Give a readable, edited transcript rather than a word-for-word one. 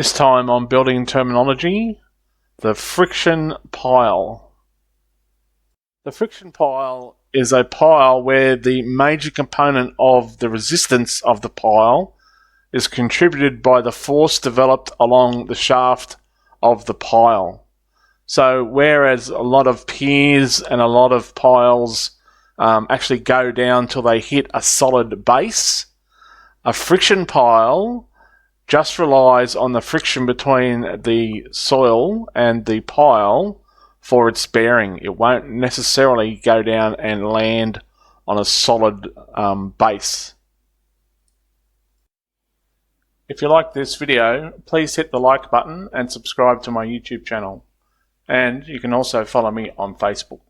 This time on building terminology, the friction pile. The friction pile is a pile where the major component of the resistance of the pile is contributed by the force developed along the shaft of the pile. So whereas a lot of piers and a lot of piles actually go down till they hit a solid base, a friction pile just relies on the friction between the soil and the pile for its bearing. It won't necessarily go down and land on a solid base. If you like this video, please hit the like button and subscribe to my YouTube channel. And you can also follow me on Facebook.